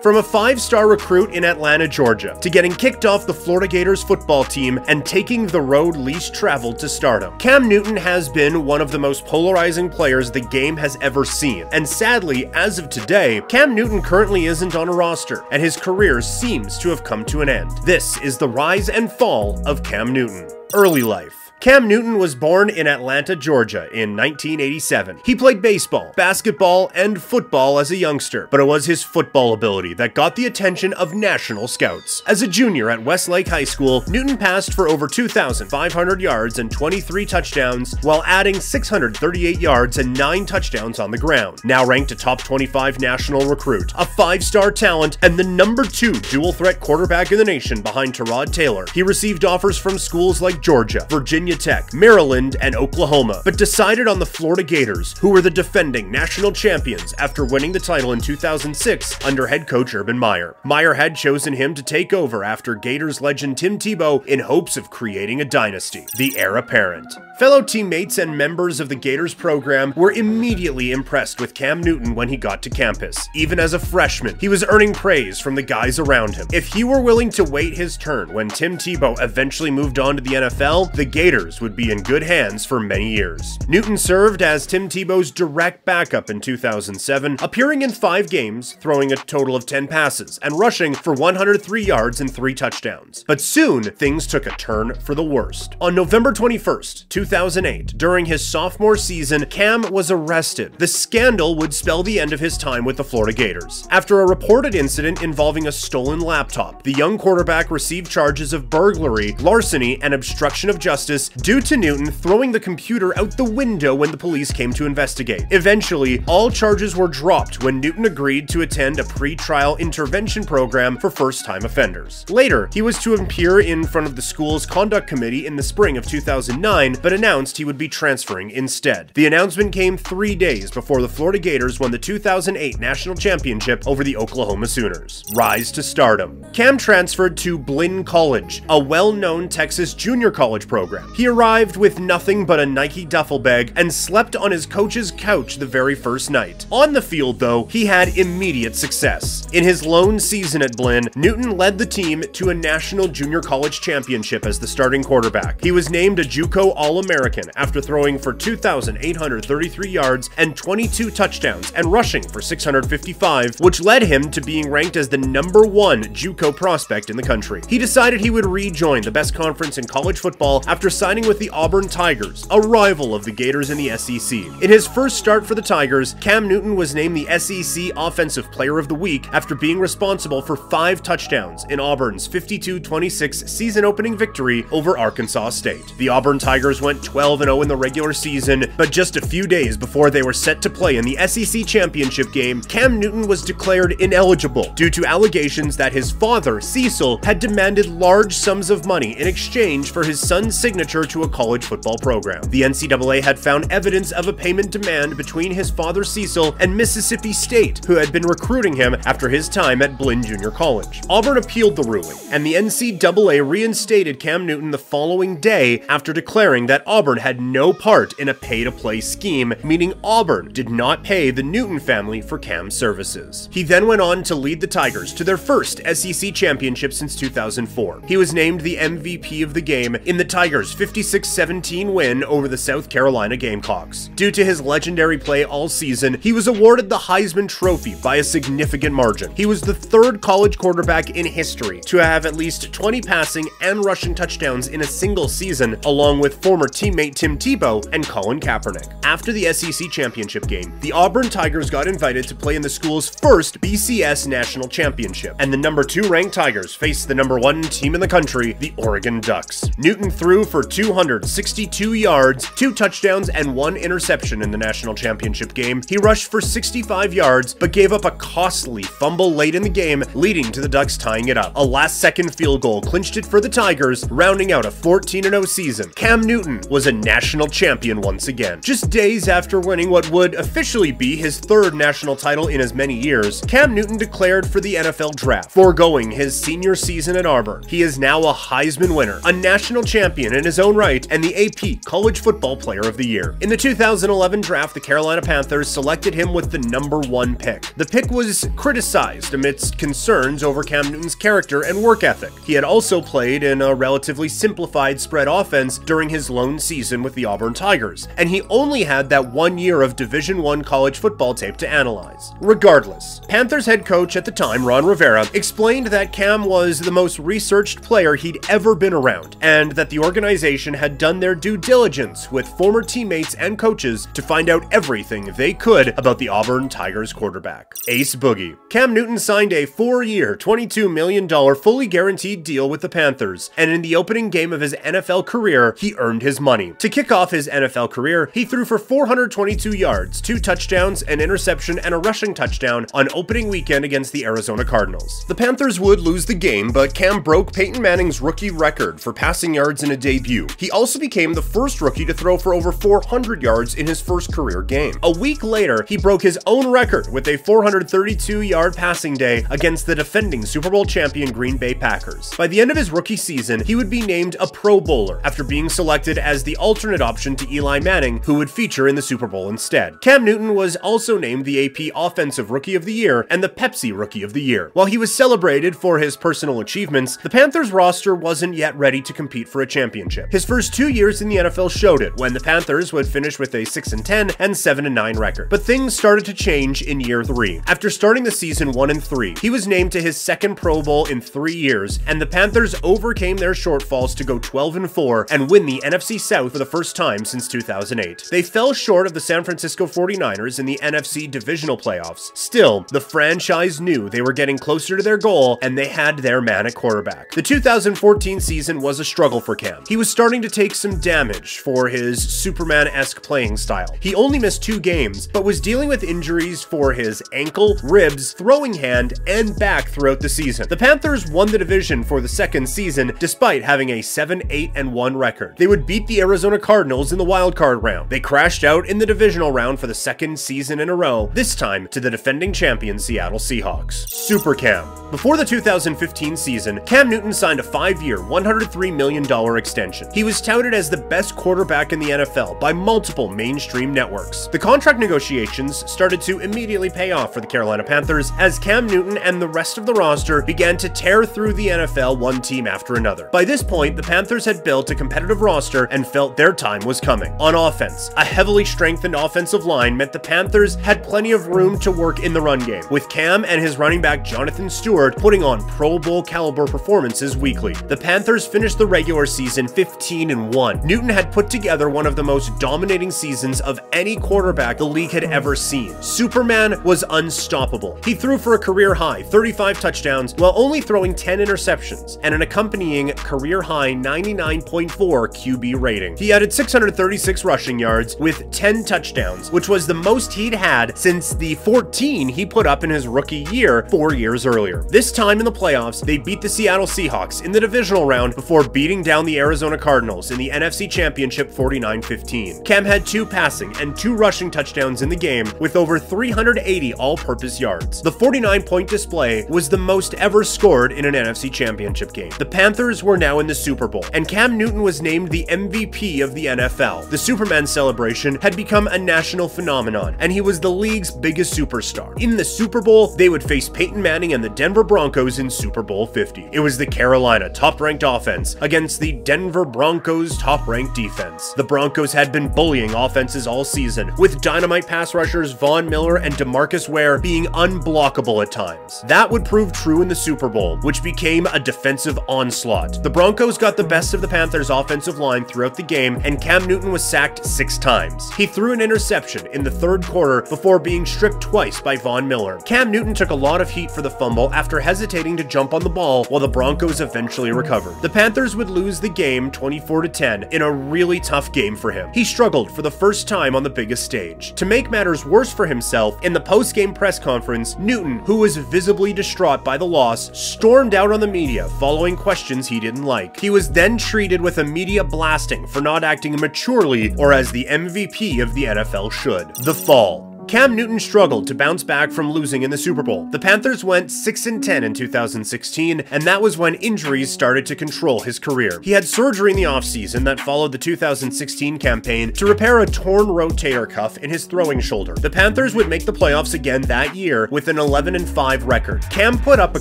From a 5-star recruit in Atlanta, Georgia, to getting kicked off the Florida Gators football team and taking the road least traveled to stardom, Cam Newton has been one of the most polarizing players the game has ever seen. And sadly, as of today, Cam Newton currently isn't on a roster, and his career seems to have come to an end. This is the rise and fall of Cam Newton. Early life. Cam Newton was born in Atlanta, Georgia in 1987. He played baseball, basketball, and football as a youngster, but it was his football ability that got the attention of national scouts. As a junior at Westlake High School, Newton passed for over 2,500 yards and 23 touchdowns, while adding 638 yards and 9 touchdowns on the ground. Now ranked a top 25 national recruit, a 5-star talent, and the #2 dual-threat quarterback in the nation behind Tyrod Taylor, he received offers from schools like Georgia, Virginia Tech, Maryland, and Oklahoma, but decided on the Florida Gators, who were the defending national champions after winning the title in 2006 under head coach Urban Meyer. Meyer had chosen him to take over after Gators legend Tim Tebow in hopes of creating a dynasty, the heir apparent. Fellow teammates and members of the Gators program were immediately impressed with Cam Newton when he got to campus. Even as a freshman, he was earning praise from the guys around him. If he were willing to wait his turn when Tim Tebow eventually moved on to the NFL, the Gators would be in good hands for many years. Newton served as Tim Tebow's direct backup in 2007, appearing in 5 games, throwing a total of 10 passes, and rushing for 103 yards and 3 touchdowns. But soon, things took a turn for the worst. On November 21st, 2008, during his sophomore season, Cam was arrested. The scandal would spell the end of his time with the Florida Gators. After a reported incident involving a stolen laptop, the young quarterback received charges of burglary, larceny, and obstruction of justice due to Newton throwing the computer out the window when the police came to investigate. Eventually, all charges were dropped when Newton agreed to attend a pre-trial intervention program for first-time offenders. Later, he was to appear in front of the school's conduct committee in the spring of 2009, but announced he would be transferring instead. The announcement came 3 days before the Florida Gators won the 2008 national championship over the Oklahoma Sooners. Rise to stardom. Cam transferred to Blinn College, a well-known Texas junior college program. He arrived with nothing but a Nike duffel bag and slept on his coach's couch the very first night. On the field, though, he had immediate success. In his lone season at Blinn, Newton led the team to a national junior college championship as the starting quarterback. He was named a JUCO All-American after throwing for 2,833 yards and 22 touchdowns and rushing for 655, which led him to being ranked as the #1 JUCO prospect in the country. He decided he would rejoin the best conference in college football after signing with the Auburn Tigers, a rival of the Gators in the SEC. In his first start for the Tigers, Cam Newton was named the SEC Offensive Player of the Week after being responsible for 5 touchdowns in Auburn's 52-26 season-opening victory over Arkansas State. The Auburn Tigers went 12-0 in the regular season, but just a few days before they were set to play in the SEC championship game, Cam Newton was declared ineligible due to allegations that his father, Cecil, had demanded large sums of money in exchange for his son's signature to a college football program. The NCAA had found evidence of a payment demand between his father Cecil and Mississippi State, who had been recruiting him after his time at Blinn Junior College. Auburn appealed the ruling, and the NCAA reinstated Cam Newton the following day after declaring that Auburn had no part in a pay-to-play scheme, meaning Auburn did not pay the Newton family for Cam's services. He then went on to lead the Tigers to their first SEC championship since 2004. He was named the MVP of the game in the Tigers' 56-17 win over the South Carolina Gamecocks. Due to his legendary play all season, he was awarded the Heisman Trophy by a significant margin. He was the 3rd college quarterback in history to have at least 20 passing and rushing touchdowns in a single season, along with former teammate Tim Tebow and Colin Kaepernick. After the SEC championship game, the Auburn Tigers got invited to play in the school's first BCS national championship, and the #2 ranked Tigers faced the #1 team in the country, the Oregon Ducks. Newton threw for 262 yards, 2 touchdowns, and 1 interception in the national championship game. He rushed for 65 yards, but gave up a costly fumble late in the game, leading to the Ducks tying it up. A last-second field goal clinched it for the Tigers, rounding out a 14-0 season. Cam Newton was a national champion once again. Just days after winning what would officially be his 3rd national title in as many years, Cam Newton declared for the NFL draft, foregoing his senior season at Auburn. He is now a Heisman winner, a national champion in his own right and the AP College Football Player of the Year. In the 2011 draft, the Carolina Panthers selected him with the #1 pick. The pick was criticized amidst concerns over Cam Newton's character and work ethic. He had also played in a relatively simplified spread offense during his lone season with the Auburn Tigers, and he only had that 1 year of Division I college football tape to analyze. Regardless, Panthers head coach at the time, Ron Rivera, explained that Cam was the most researched player he'd ever been around, and that the organization had done their due diligence with former teammates and coaches to find out everything they could about the Auburn Tigers quarterback. Ace Boogie. Cam Newton signed a 4-year, $22 million fully guaranteed deal with the Panthers, and in the opening game of his NFL career, he earned his money. To kick off his NFL career, he threw for 422 yards, 2 touchdowns, an interception, and a rushing touchdown on opening weekend against the Arizona Cardinals. The Panthers would lose the game, but Cam broke Peyton Manning's rookie record for passing yards in a debut. He also became the first rookie to throw for over 400 yards in his first career game. A week later, he broke his own record with a 432-yard passing day against the defending Super Bowl champion Green Bay Packers. By the end of his rookie season, he would be named a Pro Bowler after being selected as the alternate option to Eli Manning, who would feature in the Super Bowl instead. Cam Newton was also named the AP Offensive Rookie of the Year and the Pepsi Rookie of the Year. While he was celebrated for his personal achievements, the Panthers roster wasn't yet ready to compete for a championship. His first 2 years in the NFL showed it, when the Panthers would finish with a 6-10 and 7-9 record. But things started to change in year 3. After starting the season 1-3, he was named to his second Pro Bowl in 3 years, and the Panthers overcame their shortfalls to go 12-4 and win the NFC South for the first time since 2008. They fell short of the San Francisco 49ers in the NFC divisional playoffs. Still, the franchise knew they were getting closer to their goal, and they had their man at quarterback. The 2014 season was a struggle for Cam. He was starting to take some damage for his Superman-esque playing style. He only missed 2 games, but was dealing with injuries for his ankle, ribs, throwing hand, and back throughout the season. The Panthers won the division for the second season despite having a 7-8-1 record. They would beat the Arizona Cardinals in the wildcard round. They crashed out in the divisional round for the second season in a row, this time to the defending champion Seattle Seahawks. Super Cam. Before the 2015 season, Cam Newton signed a 5-year, $103 million extension. He was touted as the best quarterback in the NFL by multiple mainstream networks. The contract negotiations started to immediately pay off for the Carolina Panthers as Cam Newton and the rest of the roster began to tear through the NFL one team after another. By this point, the Panthers had built a competitive roster and felt their time was coming. On offense, a heavily strengthened offensive line meant the Panthers had plenty of room to work in the run game, with Cam and his running back Jonathan Stewart putting on Pro Bowl caliber performances weekly. The Panthers finished the regular season 15-1. Newton had put together one of the most dominating seasons of any quarterback the league had ever seen. Superman was unstoppable. He threw for a career-high 35 touchdowns while only throwing 10 interceptions and an accompanying career-high 99.4 QB rating. He added 636 rushing yards with 10 touchdowns, which was the most he'd had since the 14 he put up in his rookie year 4 years earlier. This time in the playoffs, they beat the Seattle Seahawks in the divisional round before beating down the Arizona Cardinals in the NFC Championship 49-15. Cam had 2 passing and 2 rushing touchdowns in the game with over 380 all-purpose yards. The 49-point display was the most ever scored in an NFC Championship game. The Panthers were now in the Super Bowl, and Cam Newton was named the MVP of the NFL. The Superman celebration had become a national phenomenon, and he was the league's biggest superstar. In the Super Bowl, they would face Peyton Manning and the Denver Broncos in Super Bowl 50. It was the Carolina top-ranked offense against the Denver Broncos top-ranked defense. The Broncos had been bullying offenses all season, with dynamite pass rushers Von Miller and DeMarcus Ware being unblockable at times. That would prove true in the Super Bowl, which became a defensive onslaught. The Broncos got the best of the Panthers' offensive line throughout the game, and Cam Newton was sacked 6 times. He threw an interception in the 3rd quarter before being stripped twice by Von Miller. Cam Newton took a lot of heat for the fumble after hesitating to jump on the ball while the Broncos eventually recovered. The Panthers would lose the game 24-10 in a really tough game for him. He struggled for the first time on the biggest stage. To make matters worse for himself, in the post-game press conference, Newton, who was visibly distraught by the loss, stormed out on the media following questions he didn't like. He was then treated with a media blasting for not acting maturely or as the MVP of the NFL should. The fall. Cam Newton struggled to bounce back from losing in the Super Bowl. The Panthers went 6-10 in 2016, and that was when injuries started to control his career. He had surgery in the offseason that followed the 2016 campaign to repair a torn rotator cuff in his throwing shoulder. The Panthers would make the playoffs again that year with an 11-5 record. Cam put up a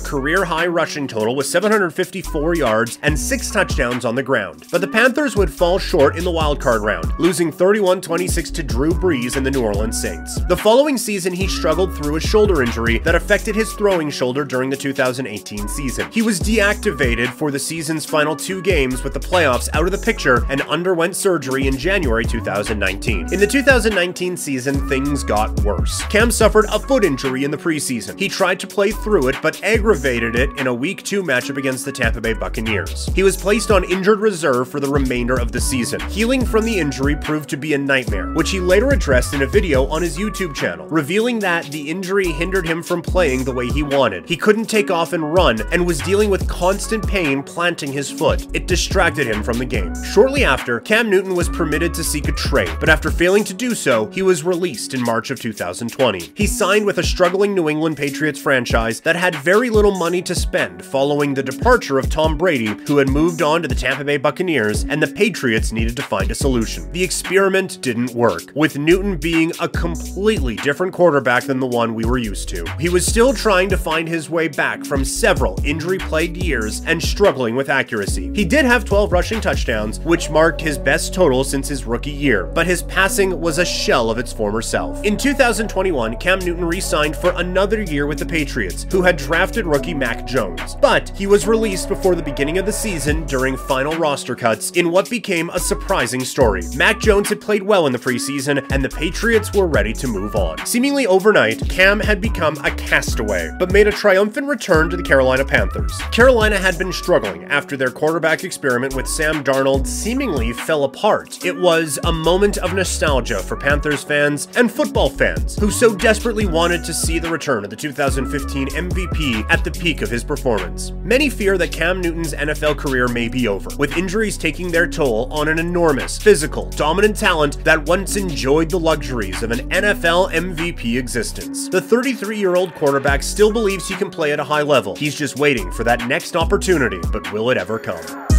career-high rushing total with 754 yards and 6 touchdowns on the ground. But the Panthers would fall short in the wildcard round, losing 31-26 to Drew Brees and the New Orleans Saints. The following season, he struggled through a shoulder injury that affected his throwing shoulder during the 2018 season. He was deactivated for the season's final 2 games with the playoffs out of the picture and underwent surgery in January 2019. In the 2019 season, things got worse. Cam suffered a foot injury in the preseason. He tried to play through it, but aggravated it in a Week 2 matchup against the Tampa Bay Buccaneers. He was placed on injured reserve for the remainder of the season. Healing from the injury proved to be a nightmare, which he later addressed in a video on his YouTube channel, revealing that the injury hindered him from playing the way he wanted. He couldn't take off and run, and was dealing with constant pain planting his foot. It distracted him from the game. Shortly after, Cam Newton was permitted to seek a trade, but after failing to do so, he was released in March of 2020. He signed with a struggling New England Patriots franchise that had very little money to spend following the departure of Tom Brady, who had moved on to the Tampa Bay Buccaneers, and the Patriots needed to find a solution. The experiment didn't work, with Newton being a completely different quarterback than the one we were used to. He was still trying to find his way back from several injury-plagued years and struggling with accuracy. He did have 12 rushing touchdowns, which marked his best total since his rookie year, but his passing was a shell of its former self. In 2021, Cam Newton re-signed for another year with the Patriots, who had drafted rookie Mac Jones, but he was released before the beginning of the season during final roster cuts in what became a surprising story. Mac Jones had played well in the preseason, and the Patriots were ready to move on. Seemingly overnight, Cam had become a castaway, but made a triumphant return to the Carolina Panthers. Carolina had been struggling after their quarterback experiment with Sam Darnold seemingly fell apart. It was a moment of nostalgia for Panthers fans and football fans who so desperately wanted to see the return of the 2015 MVP at the peak of his performance. Many fear that Cam Newton's NFL career may be over, with injuries taking their toll on an enormous, physical, dominant talent that once enjoyed the luxuries of an NFL MVP existence. The 33-year-old quarterback still believes he can play at a high level. He's just waiting for that next opportunity, but will it ever come?